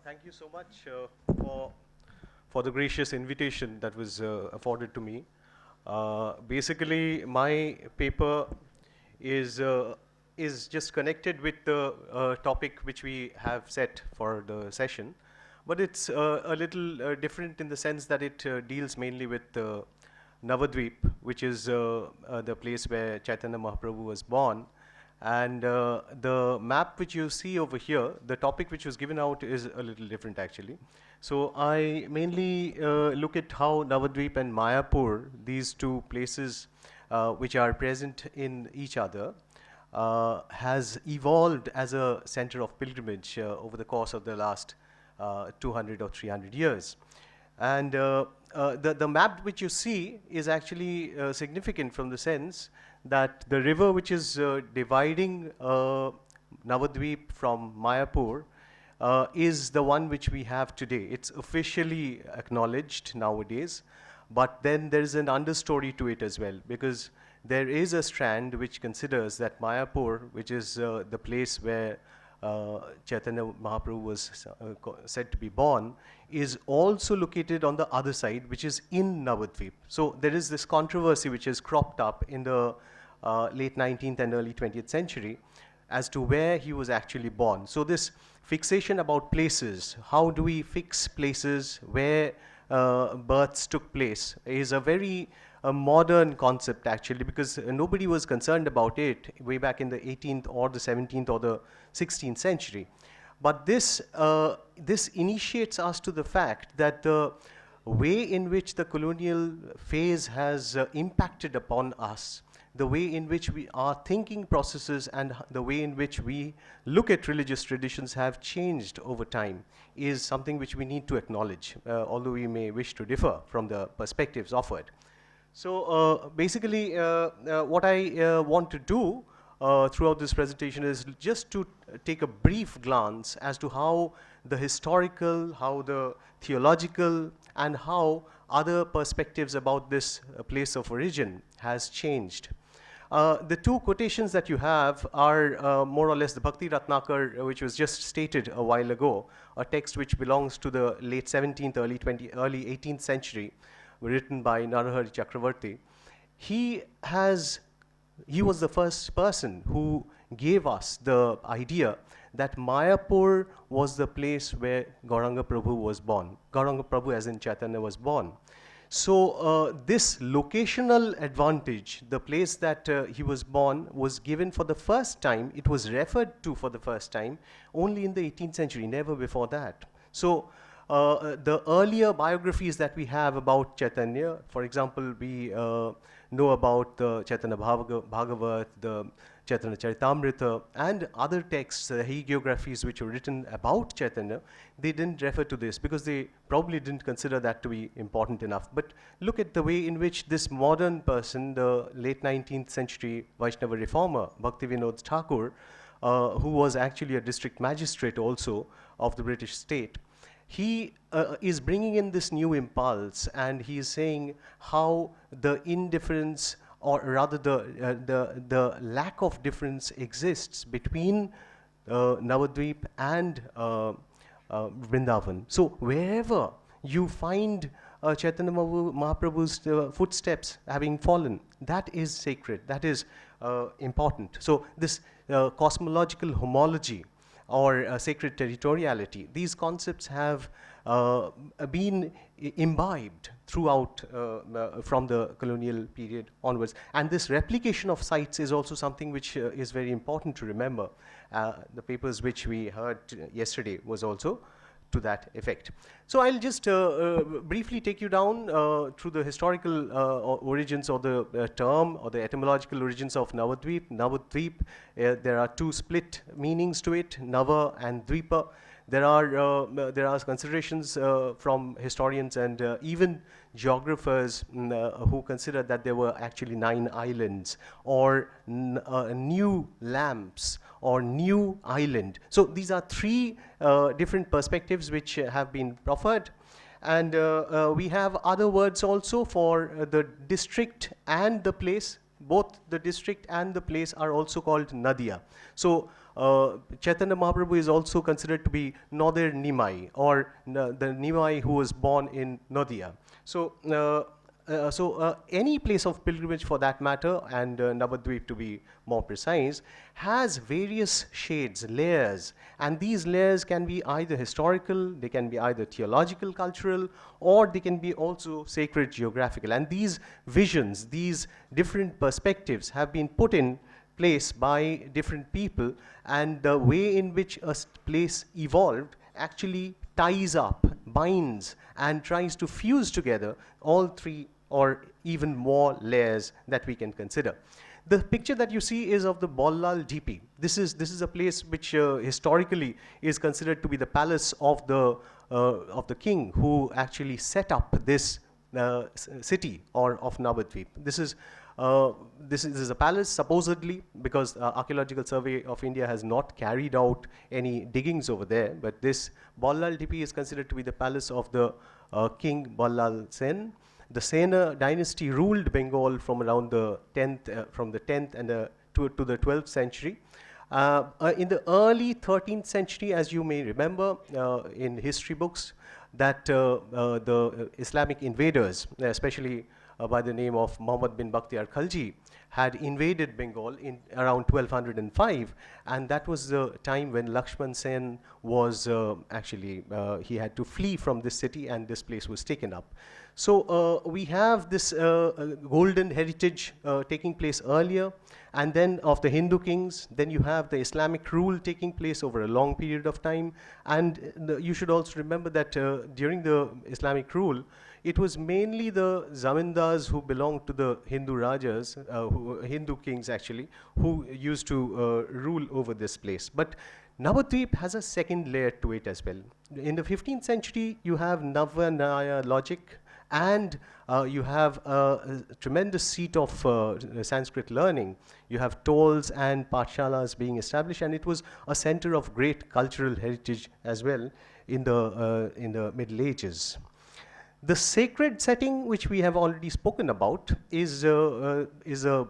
Thank you so much for the gracious invitation that was afforded to me. Basically, my paper is is just connected with the topic which we have set for the session, but it's a little different in the sense that it deals mainly with Navadvip, which is the place where Chaitanya Mahaprabhu was born. And the map which you see over here, the topic which was given out is a little different actually. So I mainly look at how Navadvip and Mayapur, these two places which are present in each other, has evolved as a center of pilgrimage over the course of the last 200 or 300 years. And the map which you see is actually significant from the sense that the river which is dividing Navadvip from Mayapur is the one which we have today. It's officially acknowledged nowadays, but then there is an understory to it as well, because there is a strand which considers that Mayapur, which is the place where Chaitanya Mahaprabhu was said to be born, is also located on the other side, which is in Navadvip. So there is this controversy which has cropped up in the late 19th and early 20th century as to where he was actually born. So this fixation about places, how do we fix places where births took place, is a very modern concept actually, because nobody was concerned about it way back in the 18th or the 17th or the 16th century. But this initiates us to the fact that the way in which the colonial phase has impacted upon us, the way in which our thinking processes and the way in which we look at religious traditions have changed over time is something which we need to acknowledge, although we may wish to differ from the perspectives offered. So basically, what I want to do throughout this presentation is just to take a brief glance as to how the historical, how the theological, and how other perspectives about this place of origin has changed. The two quotations that you have are more or less the Bhakti Ratnakar, which was just stated a while ago, a text which belongs to the late 17th, early 18th century, written by Narahari Chakravarti. He was the first person who gave us the idea that Mayapur was the place where Gauranga Prabhu was born. Gauranga Prabhu as in Chaitanya was born. So this locational advantage, the place that he was born, was given for the first time, it was referred to for the first time only in the 18th century, never before that. So the earlier biographies that we have about Chaitanya, for example, we know about the Chaitanya Bhagavat, the Chaitanya Charitamrita, and other texts, hagiographies which were written about Chaitanya, they didn't refer to this because they probably didn't consider that to be important enough. But look at the way in which this modern person, the late 19th century Vaishnava reformer, Bhaktivinoda Thakur, who was actually a district magistrate also of the British state, he is bringing in this new impulse, and he is saying how the indifference, or rather the lack of difference exists between Navadvip and Vrindavan. So wherever you find Chaitanya Mahaprabhu's footsteps having fallen, that is sacred, that is important. So this cosmological homology or sacred territoriality, these concepts have been imbibed throughout from the colonial period onwards. And this replication of sites is also something which is very important to remember. The papers which we heard yesterday was also to that effect. So I'll just briefly take you down through the historical origins of the term, or the etymological origins of Navadvip. Navadvip, there are two split meanings to it, Nava and Dvipa. There are considerations from historians and even geographers who consider that there were actually 9 islands, or new lamps, or new island. So these are 3 different perspectives which have been proffered. And we have other words also for the district and the place. both the district and the place are also called Nadia. So Chaitanya Mahaprabhu is also considered to be Nadir Nimai, or the Nimai who was born in Nadia. So any place of pilgrimage for that matter, and Navadvip to be more precise, has various shades, layers, and these layers can be either historical, they can be either theological, cultural, or they can be also sacred, geographical. And these visions, these different perspectives have been put in place by different people, and the way in which a place evolved actually ties up, binds, and tries to fuse together all three or even more layers that we can consider. The picture that you see is of the Bollal DP. This is a place which historically is considered to be the palace of the king who actually set up this city or of Navadvip. This is a palace supposedly, because Archaeological Survey of India has not carried out any diggings over there, but this Bollal DP is considered to be the palace of the King Bollal Sen. The Sena dynasty ruled Bengal from around the 10th and to the 12th century. In the early 13th century, as you may remember in history books, that the Islamic invaders, especially by the name of Muhammad bin Bakhtiar Khalji, had invaded Bengal in around 1205, and that was the time when Lakshman Sen was he had to flee from this city, and this place was taken up. So we have this golden heritage taking place earlier, and then of the Hindu kings. Then you have the Islamic rule taking place over a long period of time, and you should also remember that during the Islamic rule, it was mainly the zamindars who belonged to the Hindu rajas, Hindu kings actually, who used to rule over this place. But Navadvip has a second layer to it as well. In the 15th century, you have Navanaya logic, and you have a tremendous seat of Sanskrit learning. You have tolls and pathshalas being established, and it was a center of great cultural heritage as well in the Middle Ages. The sacred setting, which we have already spoken about, is a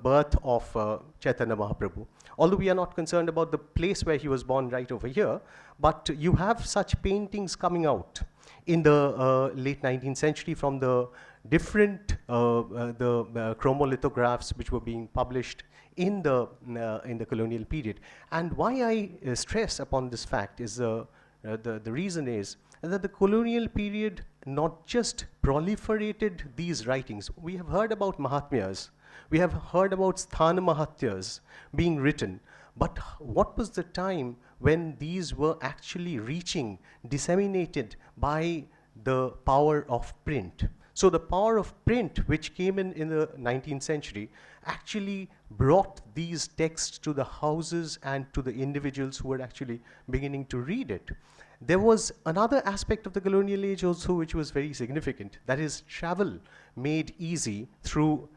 birth of Chaitanya Mahaprabhu. Although we are not concerned about the place where he was born right over here, but you have such paintings coming out in the late 19th century from the different chromolithographs which were being published in the colonial period. And why I stress upon this fact is the reason is that the colonial period not just proliferated these writings. We have heard about Mahatmyas, we have heard about Sthana Mahatyas being written, but what was the time when these were actually reaching, disseminated by the power of print? So the power of print, which came in the 19th century, actually brought these texts to the houses and to the individuals who were actually beginning to read it. There was another aspect of the colonial age also which was very significant. That is, travel made easy through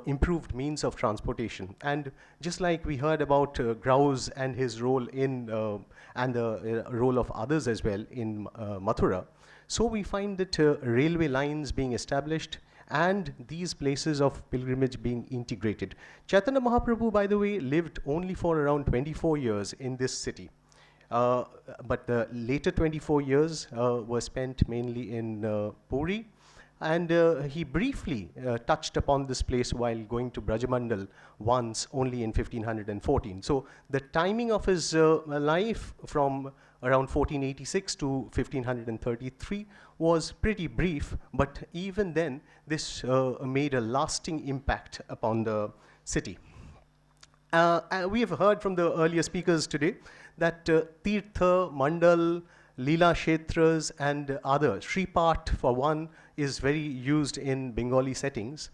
improved means of transportation. And just like we heard about Grouse and his role in, and the role of others as well in Mathura, so we find that railway lines being established and these places of pilgrimage being integrated. Chaitanya Mahaprabhu, by the way, lived only for around 24 years in this city. But the later 24 years were spent mainly in Puri, and he briefly touched upon this place while going to Brajamandal once, only in 1514. So the timing of his life from around 1486 to 1533 was pretty brief, but even then this made a lasting impact upon the city. We have heard from the earlier speakers today that Tirtha, Mandal, Leela Kshetras and other, Sripat for one, is very used in Bengali settings.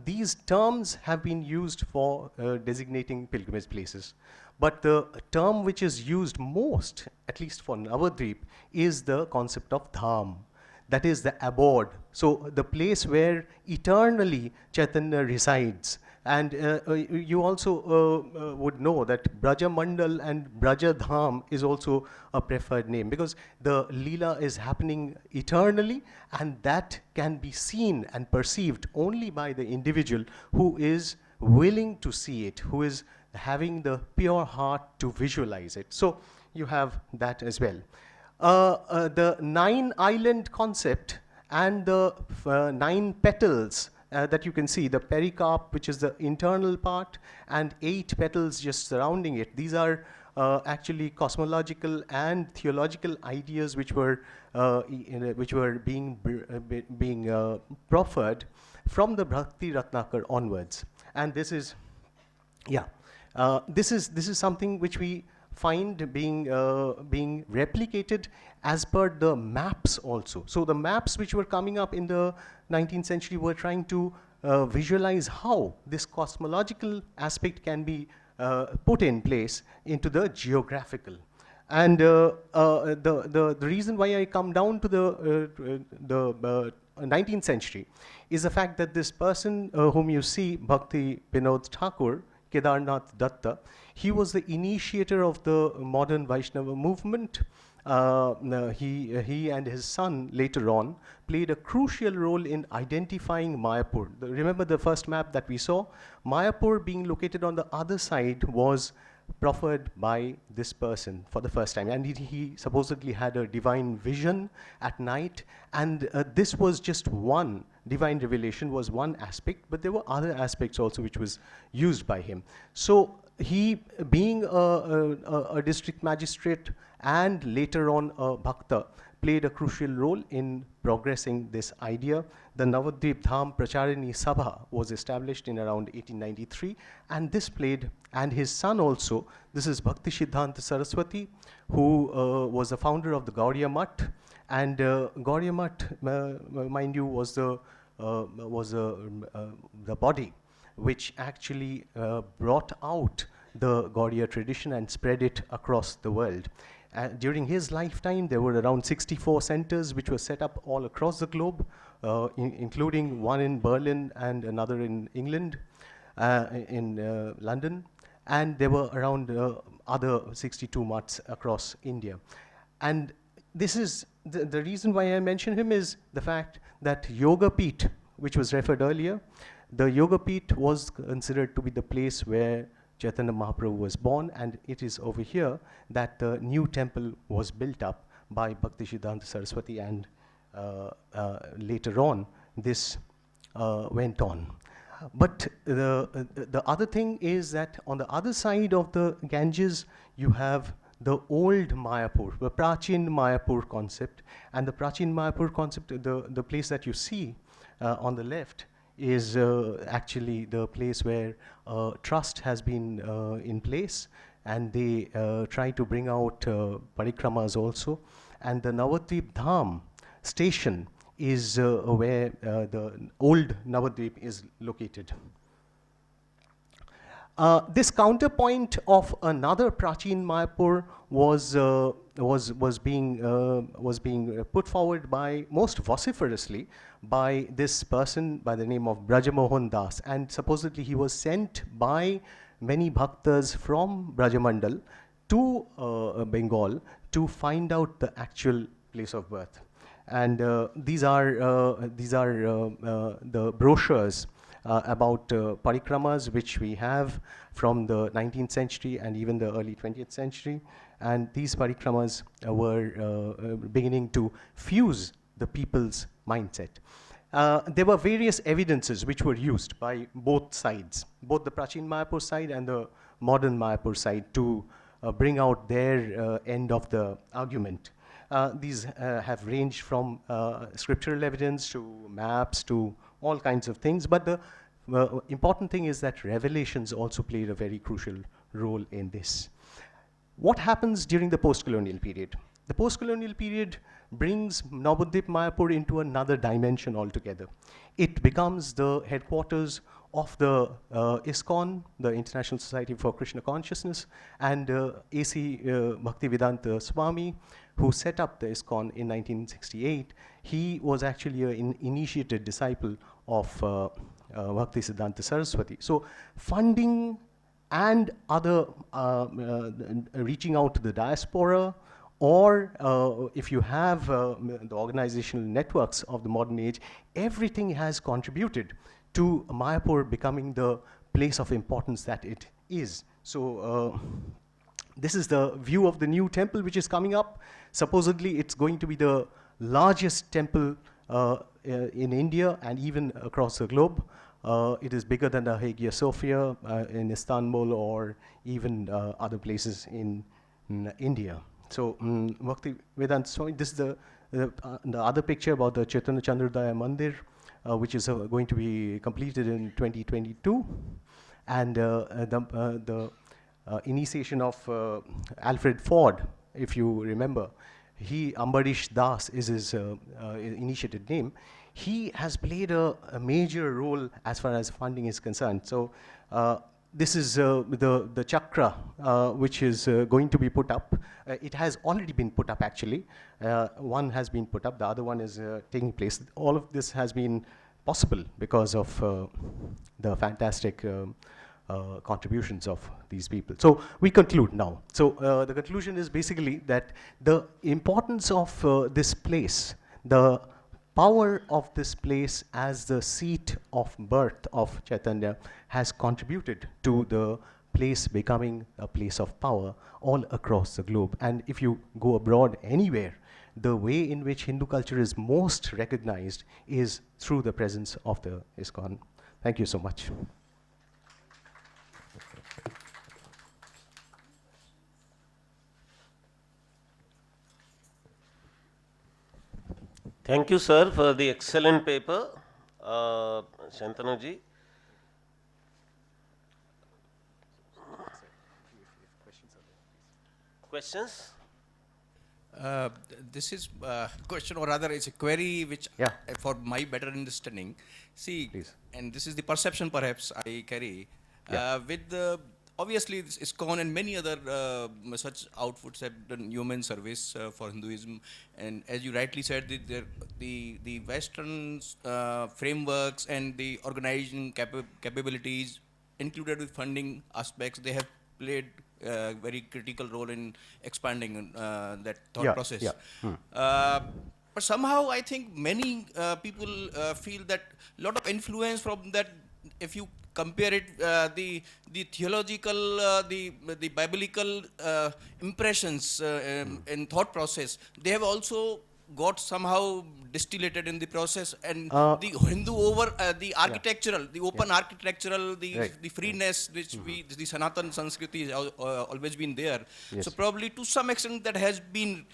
These terms have been used for designating pilgrimage places. But the term which is used most, at least for Navadvip, is the concept of dham. That is the abode. So the place where eternally Chaitanya resides. And you also would know that Braja Mandal and Braja Dham is also a preferred name, because the Leela is happening eternally, and that can be seen and perceived only by the individual who willing to see it, who is having the pure heart to visualize it. So you have that as well. The 9-island concept and the 9 petals that you can see, the pericarp, which is the internal part, and 8 petals just surrounding it. These are actually cosmological and theological ideas which were being proffered from the Bhakti Ratnakar onwards. And this is, yeah, this is something which we find being replicated as per the maps also. So the maps which were coming up in the 19th century were trying to visualize how this cosmological aspect can be put in place into the geographical. And the reason why I come down to the 19th century is the fact that this person whom you see, Bhakti Vinod Thakur, Kedarnath Datta, he was the initiator of the modern Vaishnava movement. He and his son later on played a crucial role in identifying Mayapur. Remember the first map that we saw? Mayapur being located on the other side was proffered by this person for the first time, and he supposedly had a divine vision at night, and this was just one divine revelation, was one aspect, but there were other aspects also which was used by him. So he, being a district magistrate and later on a bhakta, played a crucial role in progressing this idea. The Navadvip Dham Pracharini Sabha was established in around 1893, and this played, and his son also, this is Bhakti Siddhanta Saraswati, who was the founder of the Gaudiya Math, and Gaudiya Math, mind you, was the body which actually brought out the Gaudiya tradition and spread it across the world. During his lifetime, there were around 64 centers which were set up all across the globe, including one in Berlin and another in England, in London. And there were around other 62 maths across India. And this is, the reason why I mention him is the fact that Yoga Peeth, which was referred earlier, the Yoga Peeth was considered to be the place where Chaitanya Mahaprabhu was born, and it is over here that the new temple was built up by Bhakti Siddhanta Saraswati, and later on this went on. But the other thing is that on the other side of the Ganges, you have the old Mayapur, the Prachin Mayapur concept. And the Prachin Mayapur concept, the place that you see on the left, is actually the place where trust has been in place, and they try to bring out parikramas also. And the Navadvip Dham station is where the old Navadvip is located. This counterpoint of another Prachin Mayapur was being put forward by, most vociferously, by this person by the name of Brajamohan Das, and supposedly he was sent by many bhaktas from Brajamandal to Bengal to find out the actual place of birth. And these are the brochures about parikramas which we have from the 19th century and even the early 20th century. And these parikramas were beginning to fuse the people's mindset. There were various evidences which were used by both sides, both the Prachin Mayapur side and the modern Mayapur side, to bring out their end of the argument. These have ranged from scriptural evidence to maps to all kinds of things, but the important thing is that revelations also played a very crucial role in this. What happens during the post-colonial period? The post-colonial period brings Navadvip Mayapur into another dimension altogether. It becomes the headquarters of the ISKCON, the International Society for Krishna Consciousness, and A.C. Bhaktivedanta Swami, who set up the ISKCON in 1968. He was actually an initiated disciple of Bhakti Siddhanta Saraswati. So funding and other reaching out to the diaspora, or if you have the organizational networks of the modern age, everything has contributed to Mayapur becoming the place of importance that it is. So this is the view of the new temple which is coming up. Supposedly it's going to be the largest temple in India and even across the globe. It is bigger than the Hagia Sophia in Istanbul or even other places in India. So Bhakti Vedanta Swami, this is the other picture about the Chaitanya Chandrodaya Mandir, which is going to be completed in 2022. And the initiation of Alfred Ford, if you remember, Ambarish Das is his initiated name. He has played a major role as far as funding is concerned. So this is the chakra which is going to be put up. It has already been put up actually. One has been put up, the other one is taking place. All of this has been possible because of the fantastic contributions of these people. So we conclude now. So the conclusion is basically that the importance of this place, the power of this place as the seat of birth of Chaitanya has contributed to the place becoming a place of power all across the globe. And if you go abroad anywhere, the way in which Hindu culture is most recognized is through the presence of the ISKCON. Thank you so much. Thank you, sir, for the excellent paper, Shantanu-ji. Questions? This is a question, or rather it's a query which, for my better understanding, see, please. And this is the perception perhaps I carry, with the, obviously this ISKCON and many other such outfits have done human service for Hinduism, and as you rightly said, the Western frameworks and the organizing capabilities included with funding aspects, they have played very critical role in expanding that thought process. But somehow I think many people feel that a lot of influence from that, if you compare it, the theological, the biblical impressions in thought process, they have also got somehow distillated in the process, and the Hindu the architectural, the open architectural, the freeness which the Sanatan Sanskriti has always been there. So probably to some extent that has been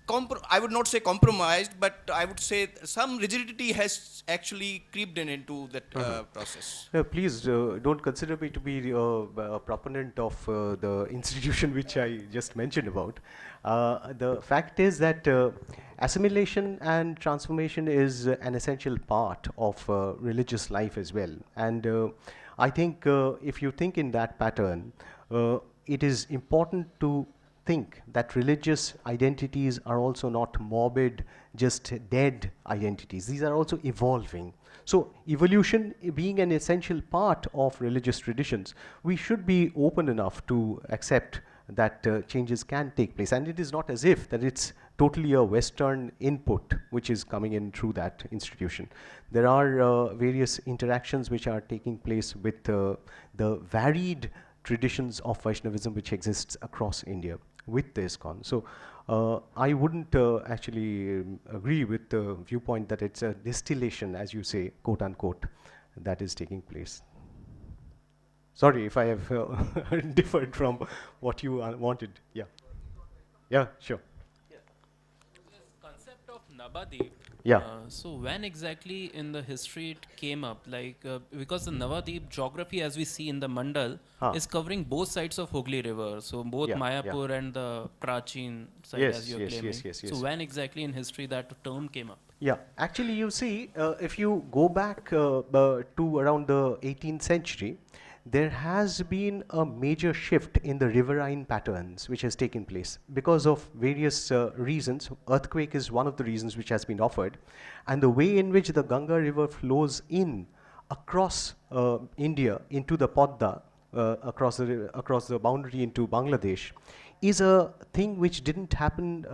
I would not say compromised, but I would say some rigidity has actually creeped into that process. Please don't consider me to be a proponent of the institution which I just mentioned about. The fact is that assimilation and transformation is an essential part of religious life as well. And I think if you think in that pattern, it is important to think that religious identities are also not morbid, just dead identities. These are also evolving. So evolution being an essential part of religious traditions, we should be open enough to accept that changes can take place. And it is not as if that it's totally a Western input which is coming in through that institution. There are various interactions which are taking place with the varied traditions of Vaishnavism which exists across India with the ISKCON. So I wouldn't actually agree with the viewpoint that it's a distillation, as you say, quote unquote, that is taking place. Sorry if I have differed from what you wanted. Yeah. Yeah, sure. Yeah. This concept of Navadip. Yeah. So when exactly in the history it came up? Like because the Navadip geography, as we see in the Mandal, is covering both sides of Hooghly River. So both Mayapur and the Prachin side, as you're claiming. So when exactly in history that term came up? Yeah, actually you see, if you go back to around the 18th century, there has been a major shift in the riverine patterns which has taken place because of various reasons. Earthquake is one of the reasons which has been offered, and the way in which the Ganga river flows in across India into the Podda, across the boundary into Bangladesh, is a thing which didn't happen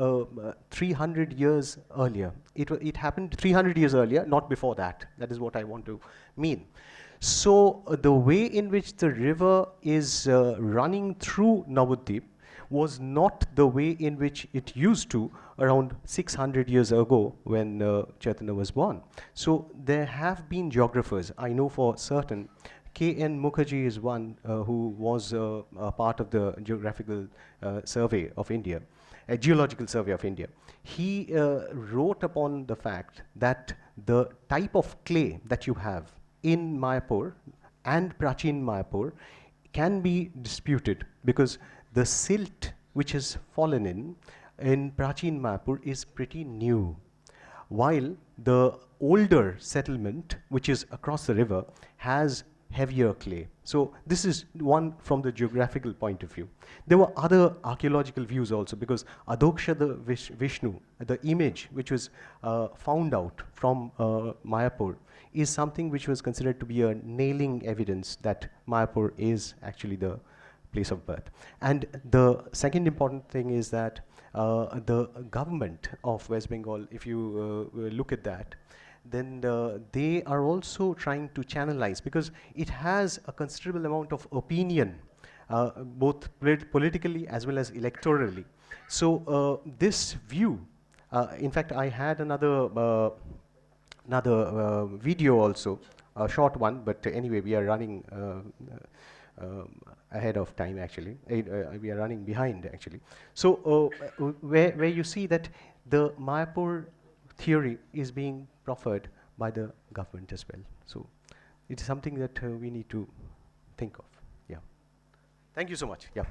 300 years earlier. It happened 300 years earlier, not before that. That is what I want to mean. So the way in which the river is running through Navadvip was not the way in which it used to around 600 years ago when Chaitanya was born. So there have been geographers, I know for certain. K.N. Mukherjee is one who was a part of the Geographical Survey of India, a Geological Survey of India. He wrote upon the fact that the type of clay that you have in Mayapur and Prachin Mayapur can be disputed because the silt which has fallen in Prachin Mayapur is pretty new, while the older settlement, which is across the river, has heavier clay. So this is one from the geographical point of view. There were other archaeological views also, because Adoksha the Vishnu, the image which was found out from Mayapur, is something which was considered to be a nailing evidence that Mayapur is actually the place of birth. And the second important thing is that the government of West Bengal, if you look at that, then they are also trying to channelize, because it has a considerable amount of opinion, both politically as well as electorally. So this view, in fact, I had another video also, a short one, but anyway, we are running ahead of time actually. We are running behind actually. So where you see that the Mayapur theory is being proffered by the government as well. So it is something that we need to think of. Yeah. Thank you so much. Yeah.